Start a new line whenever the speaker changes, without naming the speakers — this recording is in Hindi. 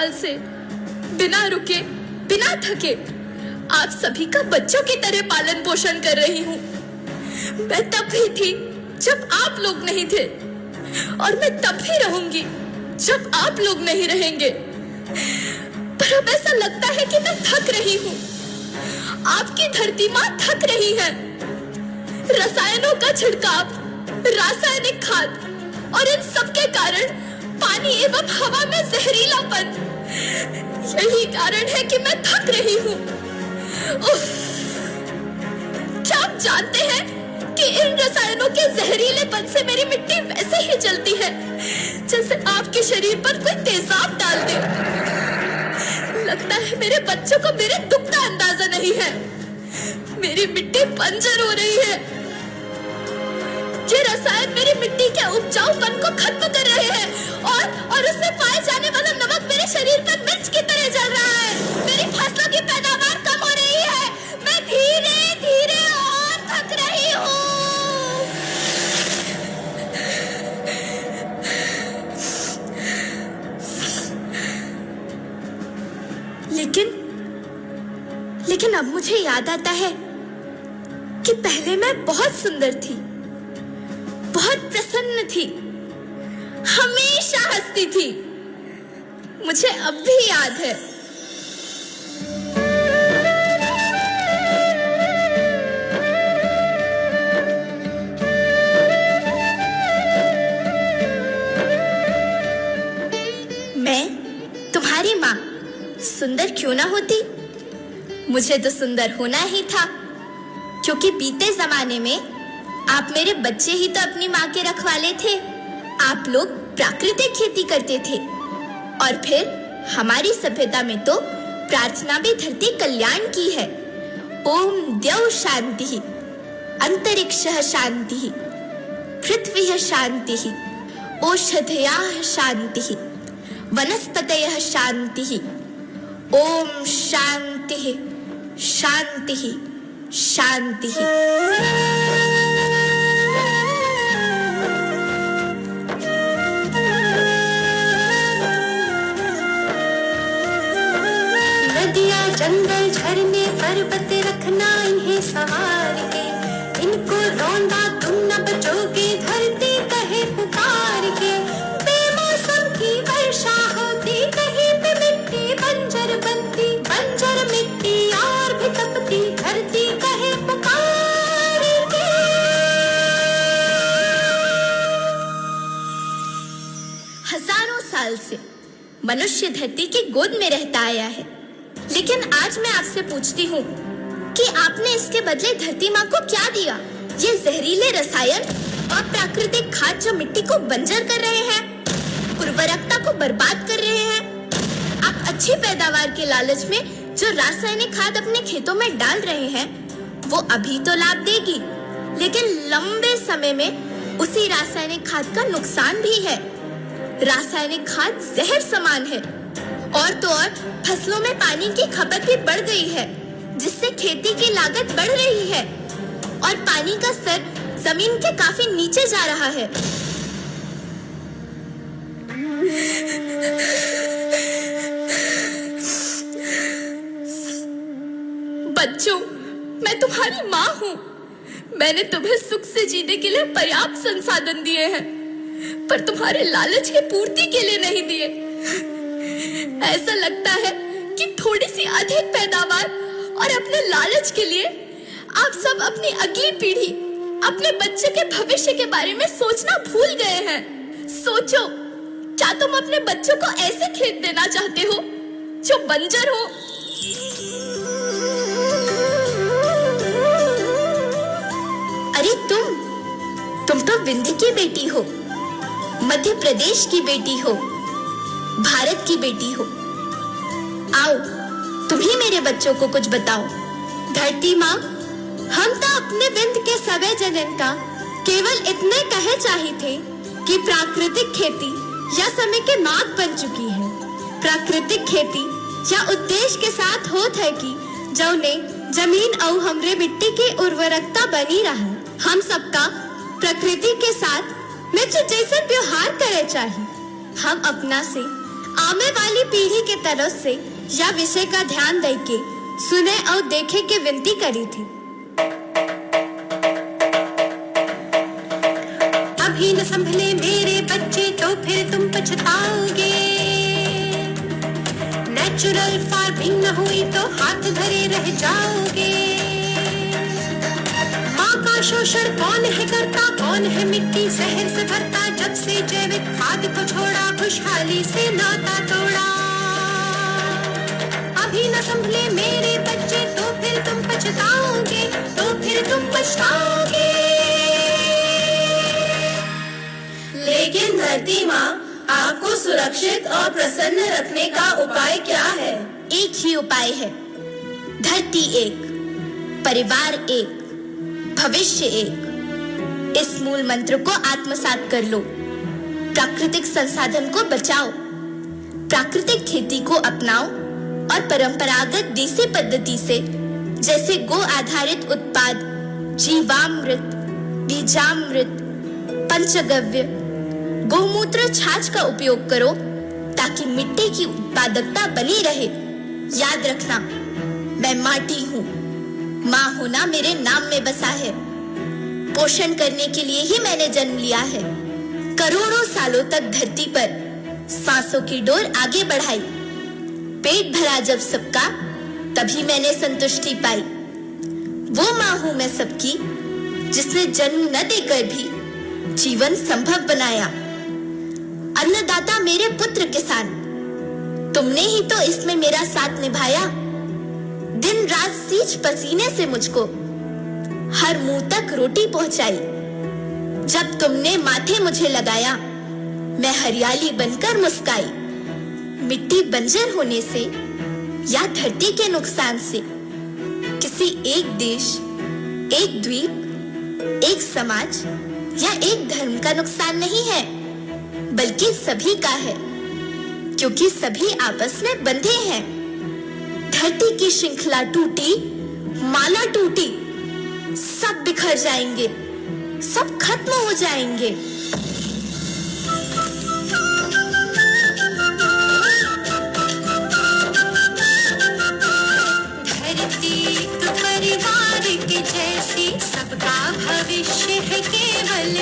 साल से बिना रुके, बिना थके आप सभी का बच्चों की तरह पालन पोषण कर रही हूँ। मैं तब भी थी जब आप लोग नहीं थे, और मैं तब भी रहूंगी जब आप लोग नहीं रहेंगे। पर अब ऐसा लगता है कि मैं थक रही हूँ। आपकी धरती माँ थक रही है। रसायनों का छिड़काव, रासायनिक खाद और इन सब के कारण पानी एवं हवा में जहरीलापन, यही कारण है कि मैं थक रही हूँ। क्या आप जानते हैं कि इन रसायनों के जहरीलेपन से मेरी मिट्टी वैसे ही जलती है जैसे आपके शरीर पर कोई तेजाब डाल दे। लगता है मेरे बच्चों को मेरे दुख का अंदाजा नहीं है। मेरी मिट्टी बंजर हो रही है। ये रसायन मेरी मिट्टी के उपजाऊपन को खत्म कर रहे हैं और उसमें पाए जाने वाला नमक मेरे शरीर पर मिर्च की तरह जल रहा है। मेरी फसलों की पैदावार कम हो रही है। मैं धीरे धीरे और थक रही हूँ। लेकिन अब मुझे याद आता है कि पहले मैं बहुत सुंदर थी, बहुत प्रसन्न थी, हमेशा हंसती थी। मुझे अब भी याद है। मैं तुम्हारी माँ सुंदर क्यों ना होती? मुझे तो सुंदर होना ही था, क्योंकि बीते जमाने में आप मेरे बच्चे ही तो अपनी माँ के रखवाले थे। आप लोग प्राकृतिक खेती करते थे, और फिर हमारी सभ्यता में तो प्रार्थना भी धरती कल्याण की है। ओम द्यौ शांति, अंतरिक्षः शांति, पृथ्वी शांति, औषधयः शांति, वनस्पतयः शांति। ओम शांति शांति शांति।
नदियाँ, जंगल, झरने, पर्वत रखना इन्हें संवार के, इनको रौंदा तुम न बचोगे, धरती कहे पुकार के। बेमौसम की वर्षा होती, कहीं पे मिट्टी बंजर बनती, बंजर मिट्टी और भी तपती, धरती कहे पुकार के।
हजारों साल से मनुष्य धरती की गोद में रहता आया है, लेकिन आज मैं आपसे पूछती हूँ कि आपने इसके बदले धरती माँ को क्या दिया? ये जहरीले रसायन और प्राकृतिक खाद जो मिट्टी को बंजर कर रहे हैं, उर्वरकता को बर्बाद कर रहे हैं। आप अच्छी पैदावार के लालच में जो रासायनिक खाद अपने खेतों में डाल रहे हैं, वो अभी तो लाभ देगी, लेकिन लंबे समय में उसी रासायनिक खाद का नुकसान भी है। रासायनिक खाद जहर समान है, और तो और फसलों में पानी की खपत भी बढ़ गई है, जिससे खेती की लागत बढ़ रही है और पानी का स्तर जमीन के काफी नीचे जा रहा है। बच्चों, मैं तुम्हारी माँ हूँ। मैंने तुम्हें सुख से जीने के लिए पर्याप्त संसाधन दिए हैं, पर तुम्हारे लालच की पूर्ति के लिए नहीं दिए। ऐसा लगता है कि थोड़ी सी अधिक पैदावार और अपने लालच के लिए आप सब अपनी अगली पीढ़ी, अपने बच्चे के भविष्य के बारे में सोचना भूल गए हैं। सोचो, क्या तुम अपने बच्चों को ऐसे खेत देना चाहते हो जो बंजर हो? अरे तुम तो विंध्य की बेटी हो, मध्य प्रदेश की बेटी हो, भारत की बेटी हो। आओ, तुम ही मेरे बच्चों को कुछ बताओ।
धरती माँ, हम तो अपने विंध्य के सवै जनन का केवल इतने कहे चाहे थे कि प्राकृतिक खेती या समय के मार्ग बन चुकी है। प्राकृतिक खेती या उद्देश्य के साथ होत है कि जौने जमीन और हमरे मिट्टी के उर्वरकता बनी रहे। हम सबका प्रकृति के साथ मित्र जैसे व्यवहार करे चाहिए। हम अपना से
आने वाली पीढ़ी के तरफ से यह विषय का ध्यान दे के सुने और देखे के विनती करी थी।
अभी न संभले मेरे बच्चे तो फिर तुम पछताओगे। नेचुरल फार्मिंग न हुई तो हाथ धरे रह जाओगे। माँ का शोषण कौन है करता, कौन है मिट्टी जहर से भरता। जब से जैविक खाद को छोड़ा, खुशहाली से नाता तोड़ा। अभी न संभले मेरे बच्चे तो फिर तुम पछताओगे, तो फिर तुम पछताओगे।
लेकिन धरती माँ, आपको सुरक्षित और प्रसन्न रखने का उपाय क्या है? एक ही उपाय है, धरती एक, परिवार एक, भविष्य एक। इस मूल मंत्र को आत्मसात कर लो। प्राकृतिक संसाधन को बचाओ, प्राकृतिक खेती को अपनाओ और परंपरागत देसी पद्धति से जैसे गो आधारित उत्पाद, जीवामृत, बीजामृत, पंचगव्य, गौमूत्र छाछ का उपयोग करो ताकि मिट्टी की उत्पादकता बनी रहे। याद रखना, मैं माटी हूँ, माँ होना मेरे नाम में बसा है। पोषण करने के लिए ही मैंने जन्म लिया है। करोड़ों सालों तक धरती पर सांसों की डोर आगे बढ़ाई। पेट भरा जब सबका, तभी मैंने संतुष्टि पाई। वो माँ हूँ मैं सबकी, जिसने जन्म न देकर भी जीवन संभव बनाया। अन्नदाता मेरे पुत्र किसान, तुमने ही तो इसमें मेरा साथ निभाया। दिन रात सींच पसीने से मुझको हर मुंह तक रोटी पहुंचाई। जब तुमने माथे मुझे लगाया, मैं हरियाली बनकर मुस्काई। मिट्टी बंजर होने से या धरती के नुकसान से किसी एक देश, एक द्वीप, एक समाज या एक धर्म का नुकसान नहीं है, बल्कि सभी का है, क्योंकि सभी आपस में बंधे हैं। धरती की श्रृंखला टूटी, माला टूटी, सब बिखर जाएंगे, सब खत्म हो जाएंगे।
धरती एक परिवार के जैसी, सबका भविष्य है केवल